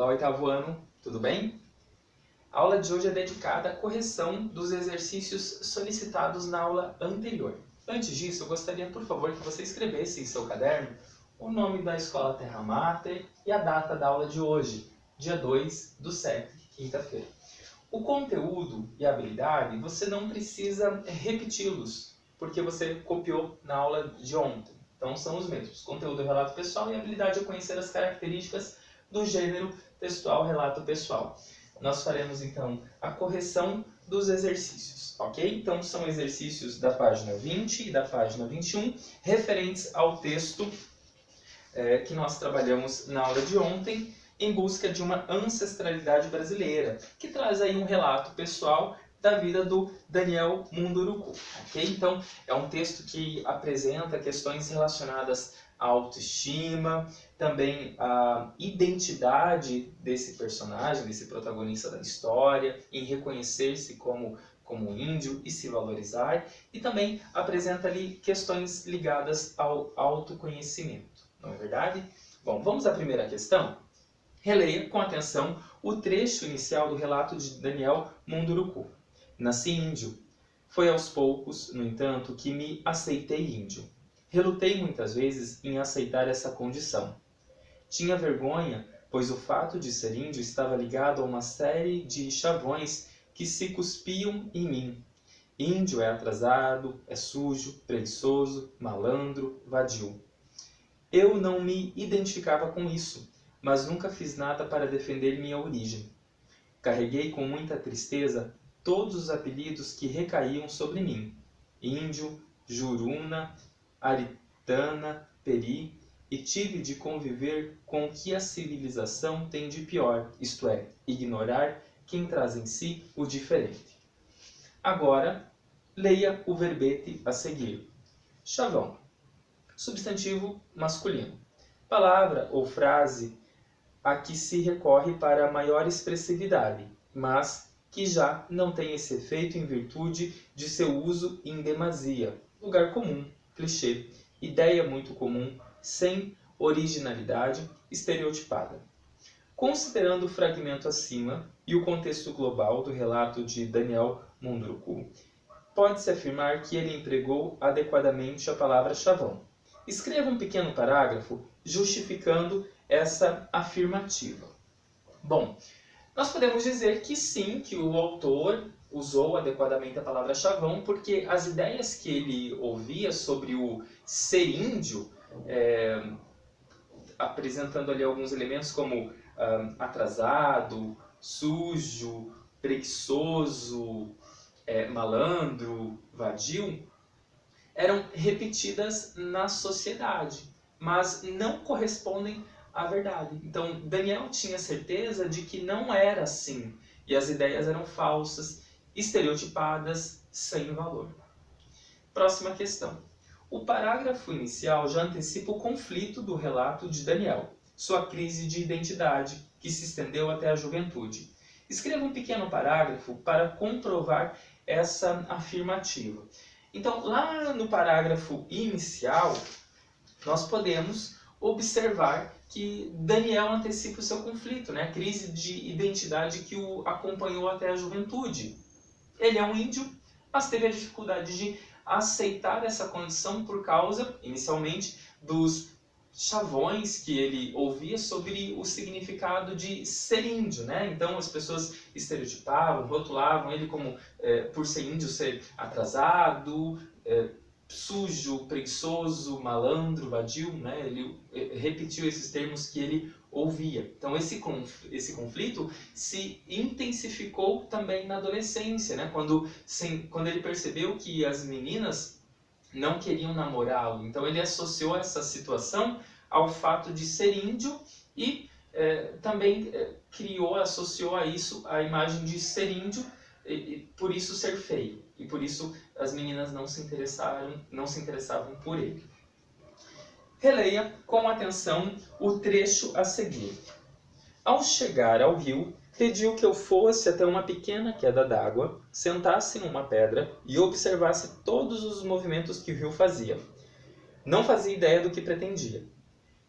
Olá, oitavo ano, tudo bem? A aula de hoje é dedicada à correção dos exercícios solicitados na aula anterior. Antes disso, eu gostaria, por favor, que você escrevesse em seu caderno o nome da Escola Terra Mater e a data da aula de hoje, dia 2/7, quinta-feira. O conteúdo e a habilidade, você não precisa repeti-los, porque você copiou na aula de ontem. Então, são os mesmos. Conteúdo é relato pessoal e a habilidade é conhecer as características do gênero textual, relato pessoal. Nós faremos, então, a correção dos exercícios, ok? Então, são exercícios da página 20 e da página 21, referentes ao texto que nós trabalhamos na aula de ontem, em busca de uma ancestralidade brasileira, que traz aí um relato pessoal da vida do Daniel Munduruku, ok? Então, é um texto que apresenta questões relacionadas à autoestima, também à identidade desse personagem, desse protagonista da história, em reconhecer-se como índio e se valorizar, e também apresenta ali questões ligadas ao autoconhecimento, não é verdade? Bom, vamos à primeira questão? Releia com atenção o trecho inicial do relato de Daniel Munduruku. Nasci índio. Foi aos poucos, no entanto, que me aceitei índio. Relutei muitas vezes em aceitar essa condição. Tinha vergonha, pois o fato de ser índio estava ligado a uma série de chavões que se cuspiam em mim. Índio é atrasado, é sujo, preguiçoso, malandro, vadio. Eu não me identificava com isso, mas nunca fiz nada para defender minha origem. Carreguei com muita tristeza todos os apelidos que recaíam sobre mim: índio, juruna, aritana, peri, e tive de conviver com o que a civilização tem de pior, isto é, ignorar quem traz em si o diferente. Agora, leia o verbete a seguir. Chavão. Substantivo masculino. Palavra ou frase a que se recorre para maior expressividade, mas que já não tem esse efeito em virtude de seu uso em demasia. Lugar comum, clichê, ideia muito comum, sem originalidade, estereotipada. Considerando o fragmento acima e o contexto global do relato de Daniel Munduruku, pode-se afirmar que ele empregou adequadamente a palavra chavão. Escreva um pequeno parágrafo justificando essa afirmativa. Bom, nós podemos dizer que sim, que o autor usou adequadamente a palavra chavão, porque as ideias que ele ouvia sobre o ser índio, apresentando ali alguns elementos como atrasado, sujo, preguiçoso, malandro, vadio, eram repetidas na sociedade, mas não correspondem à verdade. Então, Daniel tinha certeza de que não era assim, e as ideias eram falsas, estereotipadas, sem valor. Próxima questão. O parágrafo inicial já antecipa o conflito do relato de Daniel, sua crise de identidade, que se estendeu até a juventude. Escreva um pequeno parágrafo para comprovar essa afirmativa. Então, lá no parágrafo inicial, nós podemos observar que Daniel antecipa o seu conflito, né? A crise de identidade que o acompanhou até a juventude. Ele é um índio, mas teve a dificuldade de aceitar essa condição por causa, inicialmente, dos chavões que ele ouvia sobre o significado de ser índio, né? Então as pessoas estereotipavam, rotulavam ele como, por ser índio, ser atrasado, sujo, preguiçoso, malandro, vadio, né? Ele repetiu esses termos que ele ouvia. Então esse conflito se intensificou também na adolescência, né? Quando ele percebeu que as meninas não queriam namorá-lo. Então ele associou essa situação ao fato de ser índio e também associou a isso a imagem de ser índio e por isso ser feio. E por isso as meninas não se interessavam por ele. Releia com atenção o trecho a seguir. Ao chegar ao rio, pediu que eu fosse até uma pequena queda d'água, sentasse numa pedra e observasse todos os movimentos que o rio fazia. Não fazia ideia do que pretendia.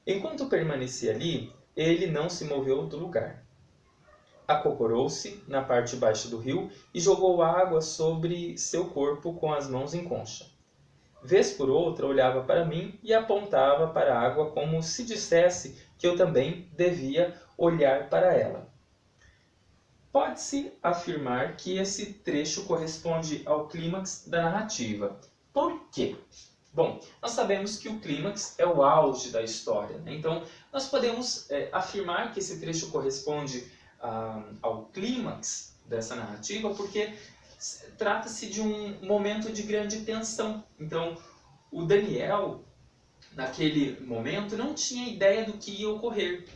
Enquanto permanecia ali, ele não se moveu do lugar. acocorou-se na parte baixa do rio e jogou água sobre seu corpo com as mãos em concha. Vez por outra olhava para mim e apontava para a água como se dissesse que eu também devia olhar para ela. Pode-se afirmar que esse trecho corresponde ao clímax da narrativa. Por quê? Bom, nós sabemos que o clímax é o auge da história, né? Então, nós podemos afirmar que esse trecho corresponde ao clímax dessa narrativa porque trata-se de um momento de grande tensão. Então, o Daniel, naquele momento, não tinha ideia do que ia ocorrer.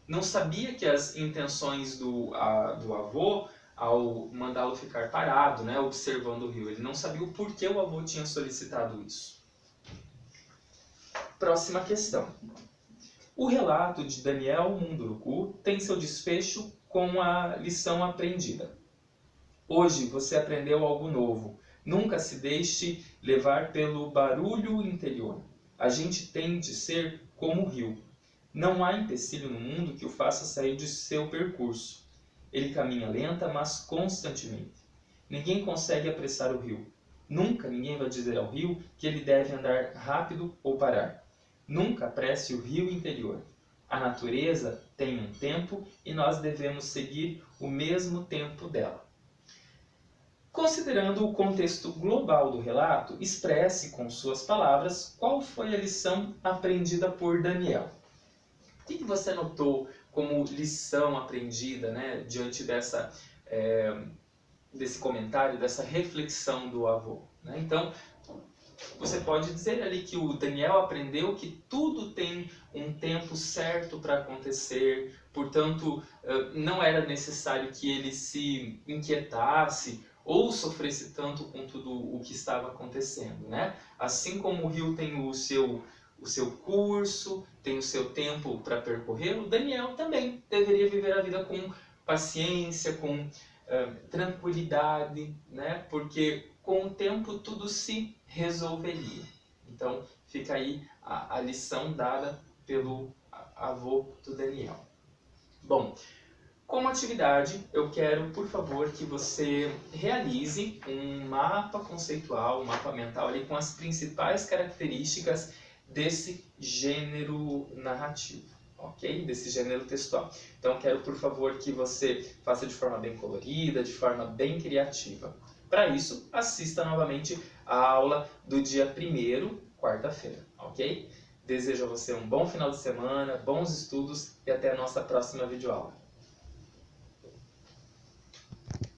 Não sabia que as intenções do avô, ao mandá-lo ficar parado, né, observando o rio, ele não sabia o porquê o avô tinha solicitado isso. Próxima questão. O relato de Daniel Munduruku tem seu desfecho com a lição aprendida. Hoje você aprendeu algo novo. Nunca se deixe levar pelo barulho interior. A gente tem de ser como o rio. Não há empecilho no mundo que o faça sair de seu percurso. Ele caminha lenta, mas constantemente. Ninguém consegue apressar o rio. Nunca ninguém vai dizer ao rio que ele deve andar rápido ou parar. Nunca apresse o rio interior. A natureza tem um tempo e nós devemos seguir o mesmo tempo dela. Considerando o contexto global do relato, expresse com suas palavras qual foi a lição aprendida por Daniel. O que você notou como lição aprendida, né, diante desse comentário, dessa reflexão do avô? Né? Então, você pode dizer ali que o Daniel aprendeu que tudo tem um tempo certo para acontecer, portanto, não era necessário que ele se inquietasse ou sofresse tanto com tudo o que estava acontecendo, né? Assim como o rio tem o seu curso, tem o seu tempo para percorrer, o Daniel também deveria viver a vida com paciência, com tranquilidade, né? Porque com o tempo tudo se resolveria. Então fica aí a lição dada pelo avô do Daniel. Bom, como atividade, eu quero, por favor, que você realize um mapa conceitual, um mapa mental ali com as principais características desse gênero narrativo, ok? Desse gênero textual. Então, quero, por favor, que você faça de forma bem colorida, de forma bem criativa. Para isso, assista novamente a aula do dia 1º, quarta-feira, ok? Desejo a você um bom final de semana, bons estudos e até a nossa próxima videoaula.